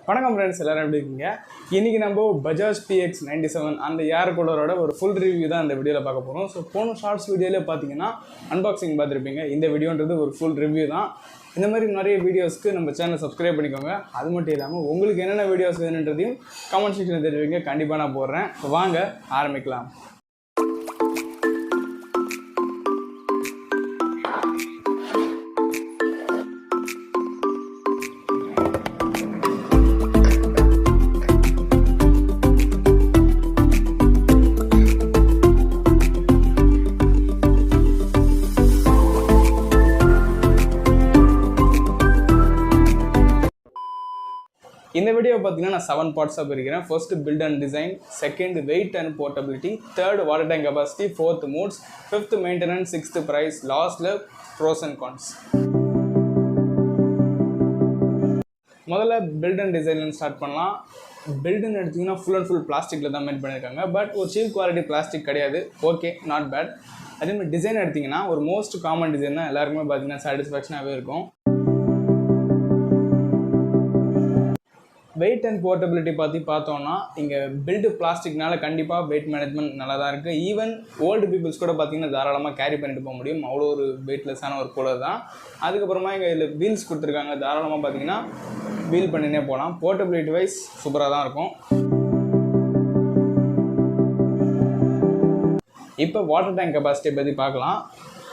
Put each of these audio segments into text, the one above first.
வணக்கம் ஃப்ரெண்ட்ஸ், எல்லாரும் எப்படி இருக்கீங்க? இன்றைக்கி நம்ம பஜாஜ் px97 அந்த ஏர் கூலரோட ஒரு ஃபுல் ரிவ்யூ தான் இந்த வீடியோவில் பார்க்க போகிறோம். ஸோ போன ஷார்ட்ஸ் வீடியோவிலே பார்த்தீங்கன்னா அன்பாக்சிங் பார்த்துருப்பீங்க. இந்த வீடியோன்றது ஒரு ஃபுல் ரிவ்யூ தான். இந்த மாதிரி நிறைய வீடியோஸ்க்கு நம்ம சேனலை சப்ஸ்கிரைப் பண்ணிக்கோங்க. அது மட்டும் இல்லாமல் உங்களுக்கு என்னென்ன வீடியோஸ் வேணுன்றதையும் கமெண்ட் செக்ஷனில் தெரிவிங்க. கண்டிப்பாக நான் போடுறேன். வாங்க ஆரம்பிக்கலாம். இந்த வீடியோ பார்த்தீங்கன்னா நான் 7 பார்ட்ஸாக பிரிக்கிறேன். First build and design, second weight and portability, third water tank capacity, fourth modes, fifth maintenance, sixth price, லாஸ்ட்டில் ப்ரோஸ் அண்ட் கான்ஸ். முதல்ல பில்ட் அண்ட் டிசைன்லேருந்து ஸ்டார்ட் பண்ணலாம். பில்டுன்னு எடுத்திங்கன்னா ஃபுல் அண்ட் ஃபுல் பிளாஸ்டிக்கில் தான் மேட் பண்ணியிருக்காங்க. பட் ஒரு சீப் குவாலிட்டி பிளாஸ்டிக் கிடையாது. Okay, not bad. அதேமாதிரி டிசைன் எடுத்திங்கன்னா ஒரு மோஸ்ட் காமன் டிசைன் தான் எல்லாருக்குமே பார்த்தீங்கன்னா சாட்டிஸ்ஃபேக்ஷனாகவே இருக்கும். வெயிட் அண்ட் போர்ட்டபிலிட்டி பற்றி பார்த்தோன்னா இங்கே பில்டு பிளாஸ்டிக்னால கண்டிப்பாக வெயிட் மேனேஜ்மெண்ட் நல்லா தான் இருக்குது. ஈவன் ஓல்டு பீப்புள்ஸ் கூட பார்த்திங்கன்னா தாராளமாக கேரி பண்ணிட்டு போக முடியும். அவ்வளோ ஒரு வெயிட்லெஸ்ஸான ஒரு கூலர் தான். அதுக்கப்புறமா இங்கே இதில் வீல்ஸ் கொடுத்துருக்காங்க. தாராளமாக பார்த்திங்கன்னா வீல் பண்ணினே போகலாம். போர்ட்டபிலிட்டி வைஸ் சூப்பராக தான் இருக்கும். இப்போ வாட்டர் டேங்க் கெப்பாசிட்டியை பற்றி பார்க்கலாம்.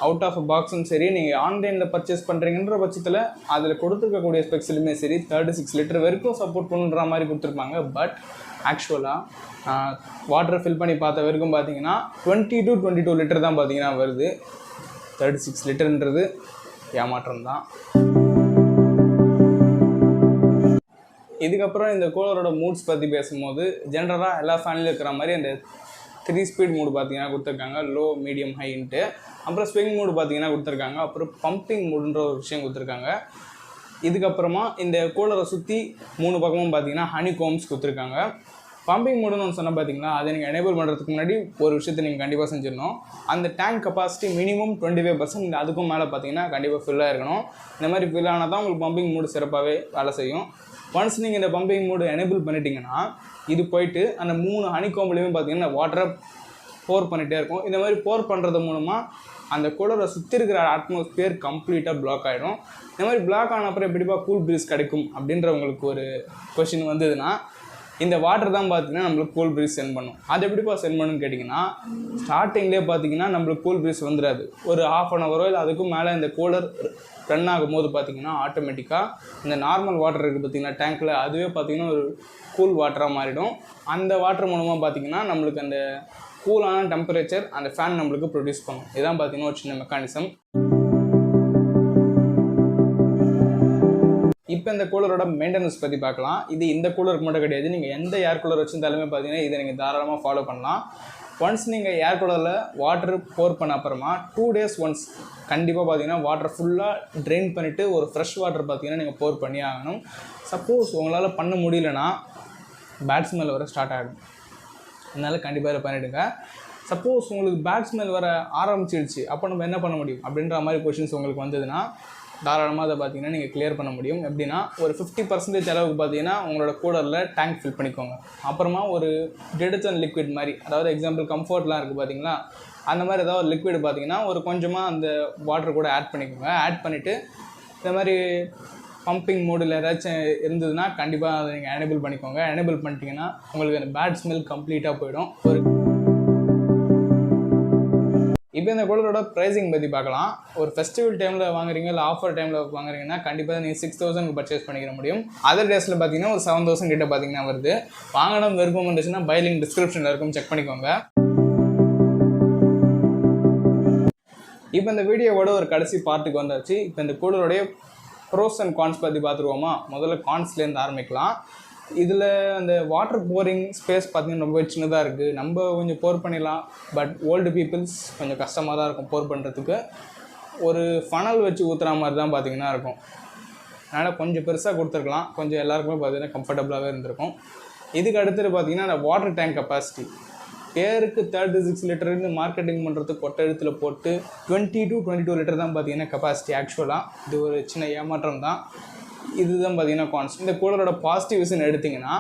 அவுட் ஆஃப் பாக்ஸும் சரி, நீங்கள் ஆன்லைனில் பர்ச்சேஸ் பண்ணுறீங்கன்ற பட்சத்தில் அதில் கொடுத்துருக்கக்கூடிய ஸ்பெக்ஸ்லையுமே சரி 36 லிட்டர் வரைக்கும் சப்போர்ட் பண்ணுற மாதிரி கொடுத்துருப்பாங்க. பட் ஆக்சுவலாக வாட்டர் ஃபில் பண்ணி பார்த்த வரைக்கும் பார்த்தீங்கன்னா 20 to 22 லிட்டர் தான் பார்த்தீங்கன்னா வருது. 36 லிட்டர்ன்றது ஏமாற்றம் தான். இதுக்கப்புறம் இந்த கூலரோட மூட்ஸ் பற்றி பேசும்போது ஜென்ரலாக எல்லா ஃபேன்லையும் இருக்கிற மாதிரி அந்த 3 ஸ்பீட் மூடு பார்த்தீங்கன்னா கொடுத்துருக்காங்க. லோ, மீடியம், ஹைன்ட்டு. அப்புறம் ஸ்விங் மூடு பார்த்தீங்கன்னா கொடுத்துருக்காங்க. அப்புறம் பம்பிங் மூடுன்ற ஒரு விஷயம் கொடுத்துருக்காங்க. இதுக்கப்புறமா இந்த கூலரை சுற்றி 3 பக்கமும் பார்த்தீங்கன்னா ஹனி கோம்ஸ் கொடுத்துருக்காங்க. பம்பிங் மூடுன்னு ஒன்று சொன்னால் பார்த்தீங்கன்னா அதை நீங்கள் எனேபிள் பண்ணுறதுக்கு முன்னாடி ஒரு விஷயத்தை நீங்கள் கண்டிப்பாக செஞ்சிடணும். அந்த டேங்க் கெப்பாசிட்டி மினிமம் 25%, அதுக்கும் மேலே பார்த்தீங்கன்னா கண்டிப்பாக ஃபில்லாக இருக்கணும். இந்த மாதிரி ஃபில் ஆனால் தான் உங்களுக்கு பம்பிங் மூடு சிறப்பாகவே வேலை செய்யும். ஒன்ஸ் நீங்கள் இந்த பம்பிங் மூடு எனேபிள் பண்ணிட்டீங்கன்னா இது போயிட்டு அந்த 3 ஹனி கோம்ப்லேயுமே பார்த்தீங்கன்னா வாட்டரை போர் பண்ணிகிட்டே இருக்கும். இந்த மாதிரி போர் பண்ணுறது மூலமாக அந்த கூலரை சுற்றி இருக்கிற அட்மாஸ்பியர் கம்ப்ளீட்டாக பிளாக் ஆகிடும். இந்த மாதிரி பிளாக் ஆன அப்புறம் எப்படிப்பா கூல் ப்ரீஸ் கிடைக்கும் அப்படின்ற உங்களுக்கு ஒரு கொஷின் வந்ததுன்னா இந்த வாட்டர் தான் பார்த்தீங்கன்னா நம்மளுக்கு கூல் ப்ரீஸ் சென்ட் பண்ணும். அது எப்படிப்பா சென்ட் பண்ணுன்னு கேட்டிங்கன்னா ஸ்டார்டிங்லேயே பார்த்தீங்கன்னா நம்மளுக்கு கூல் ப்ரீஸ் வந்துடாது. ஒரு ½ அன் ஹவரோ இல்லை அதுக்கும் மேலே இந்த கூலர் ரன் ஆகும்போது பார்த்திங்கன்னா ஆட்டோமேட்டிக்காக இந்த நார்மல் வாட்டர் இருக்குது பார்த்திங்கன்னா டேங்க்கில், அதுவே பார்த்திங்கன்னா ஒரு கூல் வாட்டராக மாறிடும். அந்த வாட்டர் மூலமாக பார்த்திங்கன்னா நம்மளுக்கு அந்த கூலான டெம்பரேச்சர் அந்த ஃபேன் நம்மளுக்கு ப்ரொடியூஸ் பண்ணும். இதுதான் பார்த்திங்கன்னா ஒரு சின்ன மெக்கானிசம். இப்போ இந்த கூலரோட மெயின்டெனன்ஸ் பற்றி பார்க்கலாம். இது இந்த கூலருக்கு மட்டும் கிடையாது. நீங்கள் எந்த ஏர் கூலர் வச்சுருந்தாலுமே பார்த்தீங்கன்னா இதை நீங்கள் தாராளமாக ஃபாலோ பண்ணலாம். ஒன்ஸ் நீங்கள் ஏர் கூலரில் வாட்டர் போர் பண்ண அப்புறமா 2 days ஒன்ஸ் கண்டிப்பாக பார்த்தீங்கன்னா வாட்டர் ஃபுல்லாக ட்ரெயின் பண்ணிவிட்டு ஒரு ஃப்ரெஷ் வாட்டர் பார்த்தீங்கன்னா நீங்கள் போர் பண்ணி ஆகணும். சப்போஸ் உங்களால் பண்ண முடியலன்னா பேட் ஸ்மெல் வர ஸ்டார்ட் ஆகிடும். அதனால் கண்டிப்பாக இதை பண்ணிவிடுங்க. சப்போஸ் உங்களுக்கு பேட் ஸ்மெல் வர ஆரம்பிச்சிடுச்சு, அப்போ நம்ம என்ன பண்ண முடியும் அப்படின்ற மாதிரி கொஷின்ஸ் உங்களுக்கு வந்ததுன்னா தாராளமாக அதை பார்த்தீங்கன்னா நீங்கள் கிளியர் பண்ண முடியும். எப்படின்னா ஒரு 50% அளவுக்கு பார்த்தீங்கன்னா உங்களோட கூலரில் டேங்க் ஃபில் பண்ணிக்கோங்க. அப்புறமா ஒரு டிடர்ஜென்ட் லிக்விட் மாதிரி, அதாவது எக்ஸாம்பிள் கம்ஃபர்ட்லாம் இருக்குது பார்த்தீங்களா, அந்த மாதிரி ஏதாவது ஒரு லிக்விட் பார்த்தீங்கன்னா ஒரு கொஞ்சமாக அந்த வாட்டர் கூட ஆட் பண்ணிக்கோங்க. ஆட் பண்ணிவிட்டு இந்த மாதிரி பம்பிங் மூடில் ஏதாச்சும் இருந்ததுன்னா கண்டிப்பாக அதை நீங்கள் எனேபிள் பண்ணிக்கோங்க. எனேபிள் பண்ணிட்டீங்கன்னா உங்களுக்கு அந்த பேட் ஸ்மெல் கம்ப்ளீட்டாக போயிடும். இப்போ இந்த கூலரோட ப்ரைஸிங் பற்றி பார்க்கலாம். ஒரு ஃபெஸ்டிவல் டைமில் வாங்குறீங்க இல்லை ஆஃபர் டைமில் வாங்குறீங்கன்னா கண்டிப்பாக நீங்கள் 6000 பர்ச்சேஸ் பண்ணிக்கிற முடியும். அதர் டேஸில் பார்த்தீங்கன்னா ஒரு 7000 கிட்ட பார்த்தீங்கன்னா வருது. வாங்கணும் விருப்பம் இருந்துச்சுன்னா பை லிங்க் டிஸ்கிரிப்ஷனில் இருக்கும், செக் பண்ணிக்கோங்க. இப்போ இந்த வீடியோவோட ஒரு கடைசி பார்ட்டுக்கு வந்தாச்சு. இப்போ இந்த கூலருடைய ப்ரோஸ் அண்ட் கான்ஸ் பற்றி பார்த்துருவோமா? முதல்ல கான்ஸ்லேருந்து ஆரம்பிக்கலாம். இதில் அந்த வாட்டர் போரிங் ஸ்பேஸ் பார்த்திங்கன்னா ரொம்ப சின்னதாக இருக்குது. நம்ம கொஞ்சம் போர் பண்ணிடலாம். பட் ஓல்டு பீப்புள்ஸ் கொஞ்சம் கஷ்டமாக தான் இருக்கும் போர் பண்ணுறதுக்கு. ஒரு ஃபனல் வச்சு ஊற்றுற மாதிரி தான் பார்த்திங்கன்னா இருக்கும். அதனால் கொஞ்சம் பெருசாக கொடுத்துருக்கலாம். கொஞ்சம் எல்லாருக்குமே பார்த்திங்கன்னா கம்ஃபர்டபுளாகவே இருந்திருக்கும். இதுக்கு அடுத்தது பார்த்திங்கன்னா அந்த வாட்டர் டேங்க் கெப்பாசிட்டி பேருக்கு 36 லிட்டர்னு மார்க்கெட்டிங் பண்ணுறதுக்கு கொட்டை எழுத்தில் போட்டு 20 to 22 லிட்டர் தான் பார்த்தீங்கன்னா கெப்பாசிட்டி. ஆக்சுவலாக இது ஒரு சின்ன ஏமாற்றம் தான். இதுதான் பார்த்தீங்கன்னா கான்ஸ். இந்த கூலரோட பாசிட்டிவ்ஸ்ன்னு எடுத்திங்கன்னா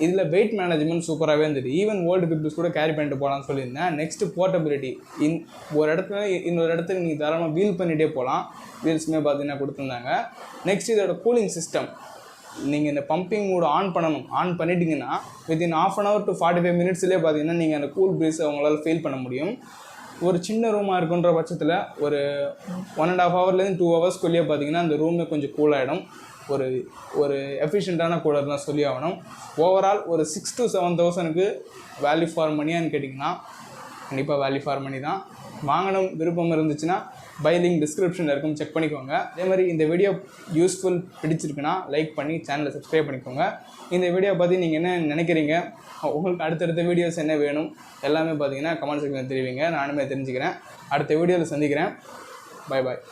இதில் வெயிட் மேனேஜ்மெண்ட் சூப்பராகவே இருந்தது. ஈவன் ஓல்டு பீப்புள்ஸ் கூட கேரி பண்ணிட்டு போகலான்னு சொல்லியிருந்தேன். Next portability. ஒரு இடத்துல இன்னொரு இடத்துக்கு நீங்கள் தாராளமாக வீல் பண்ணிகிட்டே போகலாம். வீல்ஸுமே பார்த்தீங்கன்னா கொடுத்துருந்தாங்க. நெக்ஸ்ட் இதோட கூலிங் சிஸ்டம். நீங்கள் இந்த பம்பிங் மூடு ஆன் பண்ணணும். ஆன் பண்ணிட்டீங்கன்னா வித்தின் ½ hour to 45 minutesலேயே பார்த்தீங்கன்னா நீங்கள் அந்த கூல் ப்ரீஸை உங்களால் ஃபீல் பண்ண முடியும். ஒரு சின்ன ரூமாக இருக்குன்ற பட்சத்தில் ஒரு 1.5 hourலேருந்து 2 hours பார்த்தீங்கன்னா அந்த ரூமே கொஞ்சம் கூலாகிடும். ஒரு எஃபிஷியண்ட்டான கூலர் தான் சொல்லி ஆகணும். ஓவரால் ஒரு 6,000 to 7,000 வேல்யூ ஃபார் மணியான்னு கேட்டிங்கன்னா கண்டிப்பாக வேல்யூ ஃபார் மணி தான். வாங்கணும் விருப்பம் இருந்துச்சுன்னா பை லிங்க் டிஸ்கிரிப்ஷனில் இருக்கும், செக் பண்ணிக்கோங்க. அதே மாதிரி இந்த வீடியோ யூஸ்ஃபுல் பிடிச்சிருக்குன்னா லைக் பண்ணி சேனலை சப்ஸ்கிரைப் பண்ணிக்கோங்க. இந்த வீடியோ பற்றி நீங்கள் என்ன நினைக்கிறீங்க, உங்களுக்கு அடுத்தடுத்த வீடியோஸ் என்ன வேணும் எல்லாமே பார்த்தீங்கன்னா கமெண்ட் செக்ஷனில் தெரிவிங்க. நானுமே தெரிஞ்சுக்கிறேன். அடுத்த வீடியோவில் சந்திக்கிறேன். Bye bye.